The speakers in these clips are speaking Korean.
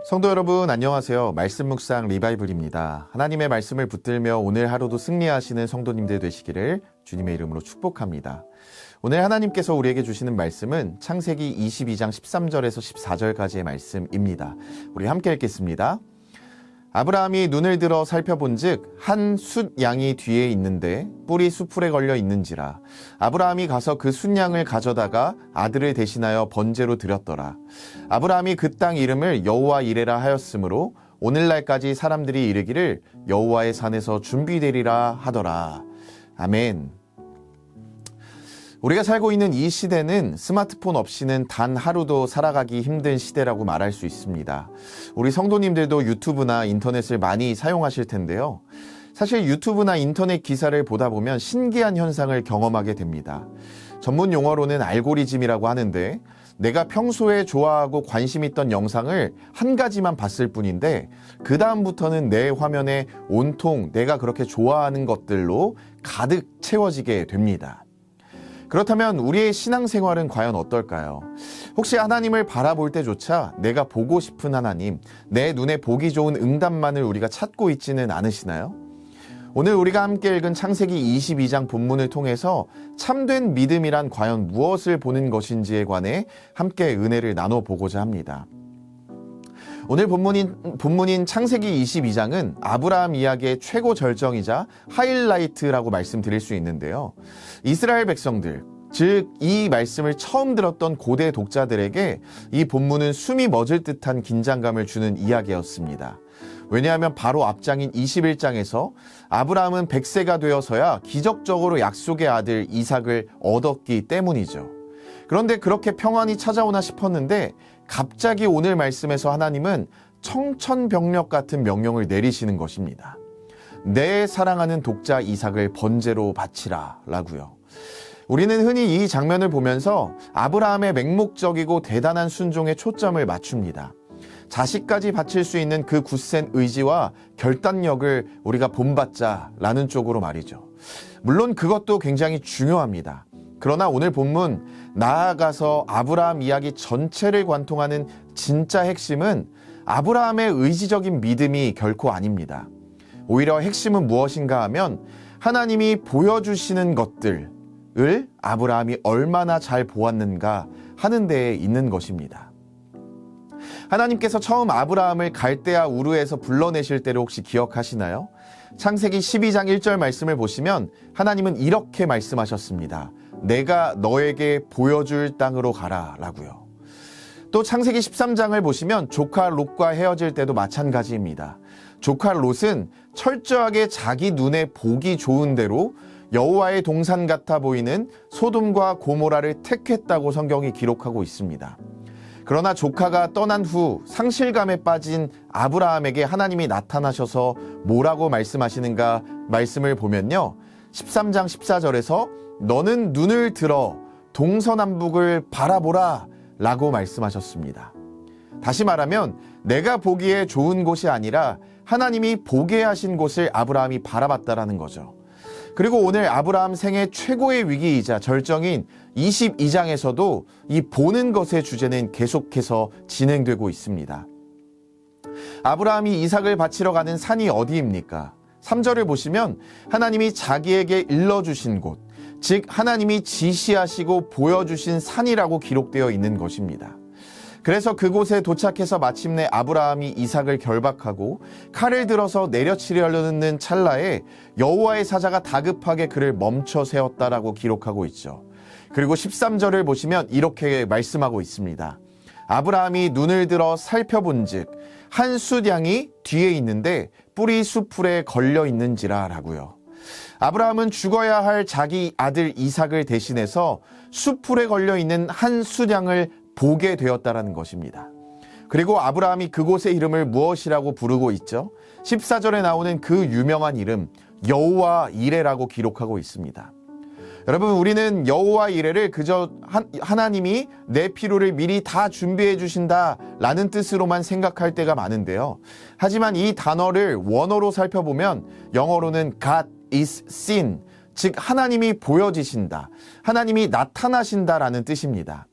성도 여러분 안녕하세요. 말씀 묵상 리바이블입니다. 하나님의 말씀을 붙들며 오늘 하루도 승리하시는 성도님들 되시기를 주님의 이름으로 축복합니다. 오늘 하나님께서 우리에게 주시는 말씀은 창세기 22장 13절에서 14절까지의 말씀입니다. 우리 함께 읽겠습니다. 아브라함이 눈을 들어 살펴본즉 한 숫 양이 뒤에 있는데 뿔이 수풀에 걸려 있는지라. 아브라함이 가서 그 숫 양을 가져다가 아들을 대신하여 번제로 드렸더라. 아브라함이 그 땅 이름을 여호와 이레라 하였으므로 오늘날까지 사람들이 이르기를 여호와의 산에서 준비되리라 하더라. 아멘. 우리가 살고 있는 이 시대는 스마트폰 없이는 단 하루도 살아가기 힘든 시대라고 말할 수 있습니다. 우리 성도님들도 유튜브나 인터넷을 많이 사용하실 텐데요. 사실 유튜브나 인터넷 기사를 보다 보면 신기한 현상을 경험하게 됩니다. 전문 용어로는 알고리즘이라고 하는데 내가 평소에 좋아하고 관심 있던 영상을 한 가지만 봤을 뿐인데 그 다음부터는 내 화면에 온통 내가 그렇게 좋아하는 것들로 가득 채워지게 됩니다. 그렇다면 우리의 신앙생활은 과연 어떨까요? 혹시 하나님을 바라볼 때조차 내가 보고 싶은 하나님, 내 눈에 보기 좋은 응답만을 우리가 찾고 있지는 않으시나요? 오늘 우리가 함께 읽은 창세기 22장 본문을 통해서 참된 믿음이란 과연 무엇을 보는 것인지에 관해 함께 은혜를 나눠보고자 합니다. 오늘 본문인 창세기 22장은 아브라함 이야기의 최고 절정이자 하이라이트라고 말씀드릴 수 있는데요. 이스라엘 백성들, 즉 이 말씀을 처음 들었던 고대 독자들에게 이 본문은 숨이 멎을 듯한 긴장감을 주는 이야기였습니다. 왜냐하면 바로 앞장인 21장에서 아브라함은 100세가 되어서야 기적적으로 약속의 아들 이삭을 얻었기 때문이죠. 그런데 그렇게 평안이 찾아오나 싶었는데 갑자기 오늘 말씀에서 하나님은 청천벽력 같은 명령을 내리시는 것입니다. 내 사랑하는 독자 이삭을 번제로 바치라 라고요. 우리는 흔히 이 장면을 보면서 아브라함의 맹목적이고 대단한 순종에 초점을 맞춥니다. 자식까지 바칠 수 있는 그 굳센 의지와 결단력을 우리가 본받자라는 쪽으로 말이죠. 물론 그것도 굉장히 중요합니다. 그러나 오늘 본문 나아가서 아브라함 이야기 전체를 관통하는 진짜 핵심은 아브라함의 의지적인 믿음이 결코 아닙니다. 오히려 핵심은 무엇인가 하면 하나님이 보여주시는 것들을 아브라함이 얼마나 잘 보았는가 하는 데에 있는 것입니다. 하나님께서 처음 아브라함을 갈대아 우르에서 불러내실 때를 혹시 기억하시나요? 창세기 12장 1절 말씀을 보시면 하나님은 이렇게 말씀하셨습니다. 내가 너에게 보여줄 땅으로 가라 라고요. 또 창세기 13장을 보시면 조카 롯과 헤어질 때도 마찬가지입니다. 조카 롯은 철저하게 자기 눈에 보기 좋은 대로 여호와의 동산 같아 보이는 소돔과 고모라를 택했다고 성경이 기록하고 있습니다. 그러나 조카가 떠난 후 상실감에 빠진 아브라함에게 하나님이 나타나셔서 뭐라고 말씀하시는가 말씀을 보면요. 13장 14절에서 너는 눈을 들어 동서남북을 바라보라 라고 말씀하셨습니다. 다시 말하면 내가 보기에 좋은 곳이 아니라 하나님이 보게 하신 곳을 아브라함이 바라봤다라는 거죠. 그리고 오늘 아브라함 생애 최고의 위기이자 절정인 22장에서도 이 보는 것의 주제는 계속해서 진행되고 있습니다. 아브라함이 이삭을 바치러 가는 산이 어디입니까? 3절을 보시면 하나님이 자기에게 일러주신 곳, 즉 하나님이 지시하시고 보여주신 산이라고 기록되어 있는 것입니다. 그래서 그곳에 도착해서 마침내 아브라함이 이삭을 결박하고 칼을 들어서 내려치려는 찰나에 여호와의 사자가 다급하게 그를 멈춰 세웠다라고 기록하고 있죠. 그리고 13절을 보시면 이렇게 말씀하고 있습니다. 아브라함이 눈을 들어 살펴본즉 한 숫 양이 뒤에 있는데 뿔이 수풀에 걸려 있는지라 라고요. 아브라함은 죽어야 할 자기 아들 이삭을 대신해서 수풀에 걸려 있는 한 숫 양을 보게 되었다라는 것입니다. 그리고 아브라함이 그곳의 이름을 무엇이라고 부르고 있죠? 14절에 나오는 그 유명한 이름 여호와 이레라고 기록하고 있습니다. 여러분, 우리는 여호와 이레를 그저 하나님이 내 필요를 미리 다 준비해 주신다라는 뜻으로만 생각할 때가 많은데요. 하지만 이 단어를 원어로 살펴보면 영어로는 God is seen, 즉 하나님이 보여지신다, 하나님이 나타나신다라는 뜻입니다.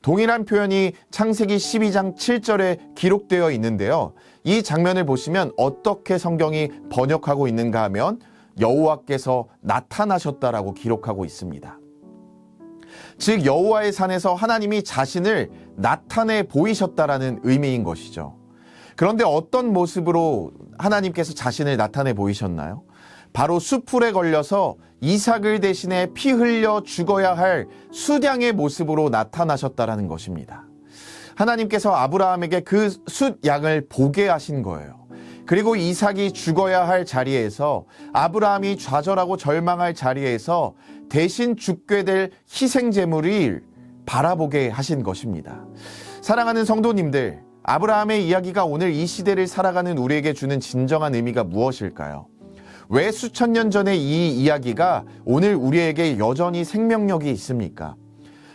동일한 표현이 창세기 12장 7절에 기록되어 있는데요. 이 장면을 보시면 어떻게 성경이 번역하고 있는가 하면 여호와께서 나타나셨다라고 기록하고 있습니다. 즉 여호와의 산에서 하나님이 자신을 나타내 보이셨다라는 의미인 것이죠. 그런데 어떤 모습으로 하나님께서 자신을 나타내 보이셨나요? 바로 숯불에 걸려서 이삭을 대신해 피 흘려 죽어야 할 숫양의 모습으로 나타나셨다라는 것입니다. 하나님께서 아브라함에게 그 숫양을 보게 하신 거예요. 그리고 이삭이 죽어야 할 자리에서, 아브라함이 좌절하고 절망할 자리에서 대신 죽게 될 희생제물을 바라보게 하신 것입니다. 사랑하는 성도님들, 아브라함의 이야기가 오늘 이 시대를 살아가는 우리에게 주는 진정한 의미가 무엇일까요? 왜 수천 년 전의 이 이야기가 오늘 우리에게 여전히 생명력이 있습니까?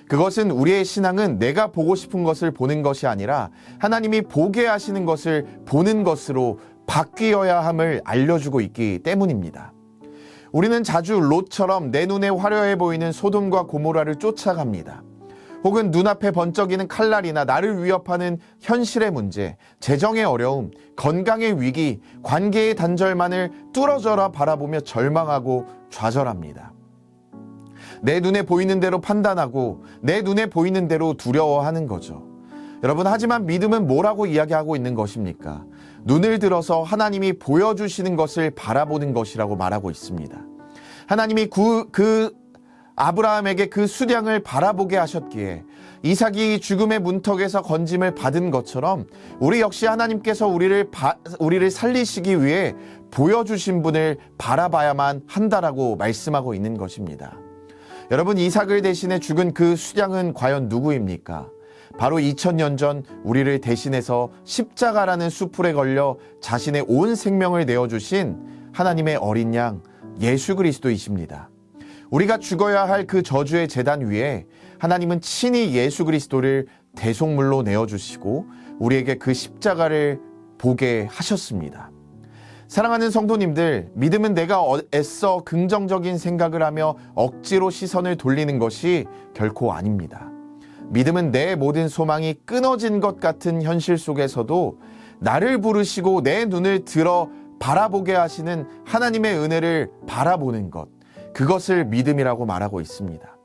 그것은 우리의 신앙은 내가 보고 싶은 것을 보는 것이 아니라 하나님이 보게 하시는 것을 보는 것으로 바뀌어야 함을 알려주고 있기 때문입니다. 우리는 자주 롯처럼 내 눈에 화려해 보이는 소돔과 고모라를 쫓아갑니다. 혹은 눈앞에 번쩍이는 칼날이나 나를 위협하는 현실의 문제, 재정의 어려움, 건강의 위기, 관계의 단절만을 뚫어져라 바라보며 절망하고 좌절합니다. 내 눈에 보이는 대로 판단하고 내 눈에 보이는 대로 두려워하는 거죠. 여러분, 하지만 믿음은 뭐라고 이야기하고 있는 것입니까? 눈을 들어서 하나님이 보여주시는 것을 바라보는 것이라고 말하고 있습니다. 하나님이 아브라함에게 그 숫양을 바라보게 하셨기에 이삭이 죽음의 문턱에서 건짐을 받은 것처럼 우리 역시 하나님께서 우리를 살리시기 위해 보여주신 분을 바라봐야만 한다라고 말씀하고 있는 것입니다. 여러분, 이삭을 대신해 죽은 그 숫양은 과연 누구입니까? 바로 2000년 전 우리를 대신해서 십자가라는 숯불에 걸려 자신의 온 생명을 내어주신 하나님의 어린 양 예수 그리스도이십니다. 우리가 죽어야 할 그 저주의 제단 위에 하나님은 친히 예수 그리스도를 대속물로 내어주시고 우리에게 그 십자가를 보게 하셨습니다. 사랑하는 성도님들, 믿음은 내가 애써 긍정적인 생각을 하며 억지로 시선을 돌리는 것이 결코 아닙니다. 믿음은 내 모든 소망이 끊어진 것 같은 현실 속에서도 나를 부르시고 내 눈을 들어 바라보게 하시는 하나님의 은혜를 바라보는 것, 그것을 믿음이라고 말하고 있습니다.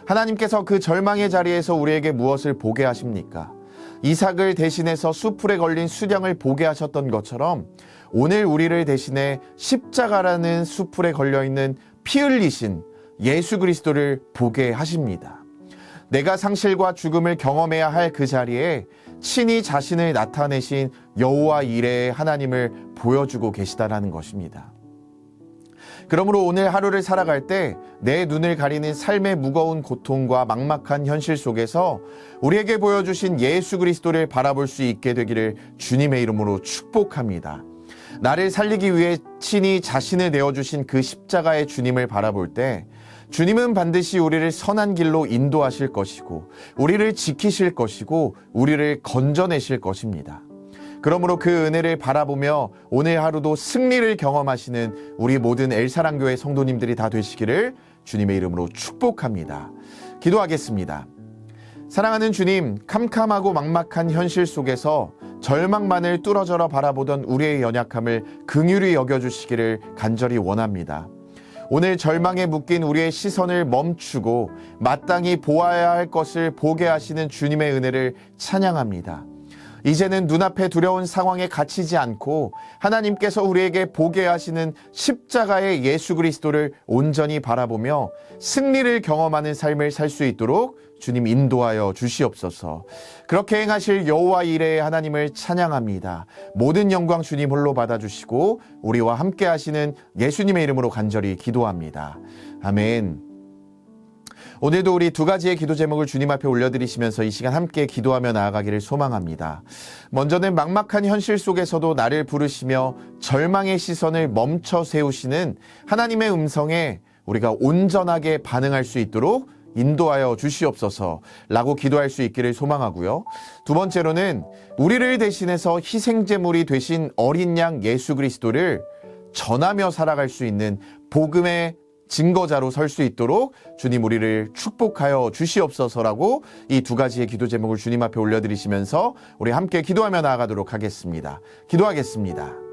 하나님께서 그 절망의 자리에서 우리에게 무엇을 보게 하십니까? 이삭을 대신해서 숯불에 걸린 숫양을 보게 하셨던 것처럼 오늘 우리를 대신해 십자가라는 숯불에 걸려있는 피 흘리신 예수 그리스도를 보게 하십니다. 내가 상실과 죽음을 경험해야 할 그 자리에 친히 자신을 나타내신 여호와 이레의 하나님을 보여주고 계시다라는 것입니다. 그러므로 오늘 하루를 살아갈 때 내 눈을 가리는 삶의 무거운 고통과 막막한 현실 속에서 우리에게 보여주신 예수 그리스도를 바라볼 수 있게 되기를 주님의 이름으로 축복합니다. 나를 살리기 위해 친히 자신을 내어주신 그 십자가의 주님을 바라볼 때 주님은 반드시 우리를 선한 길로 인도하실 것이고 우리를 지키실 것이고 우리를 건져내실 것입니다. 그러므로 그 은혜를 바라보며 오늘 하루도 승리를 경험하시는 우리 모든 엘사랑교회 성도님들이 다 되시기를 주님의 이름으로 축복합니다. 기도하겠습니다. 사랑하는 주님, 캄캄하고 막막한 현실 속에서 절망만을 뚫어져라 바라보던 우리의 연약함을 긍휼히 여겨주시기를 간절히 원합니다. 오늘 절망에 묶인 우리의 시선을 멈추고 마땅히 보아야 할 것을 보게 하시는 주님의 은혜를 찬양합니다. 이제는 눈앞에 두려운 상황에 갇히지 않고 하나님께서 우리에게 보게 하시는 십자가의 예수 그리스도를 온전히 바라보며 승리를 경험하는 삶을 살 수 있도록 주님 인도하여 주시옵소서. 그렇게 행하실 여호와 이레의 하나님을 찬양합니다. 모든 영광 주님 홀로 받아주시고 우리와 함께 하시는 예수님의 이름으로 간절히 기도합니다. 아멘. 오늘도 우리 두 가지의 기도 제목을 주님 앞에 올려드리시면서 이 시간 함께 기도하며 나아가기를 소망합니다. 먼저는 막막한 현실 속에서도 나를 부르시며 절망의 시선을 멈춰 세우시는 하나님의 음성에 우리가 온전하게 반응할 수 있도록 인도하여 주시옵소서라고 기도할 수 있기를 소망하고요. 두 번째로는 우리를 대신해서 희생제물이 되신 어린 양 예수 그리스도를 전하며 살아갈 수 있는 복음의 증거자로 설 수 있도록 주님 우리를 축복하여 주시옵소서라고 이 두 가지의 기도 제목을 주님 앞에 올려드리시면서 우리 함께 기도하며 나아가도록 하겠습니다. 기도하겠습니다.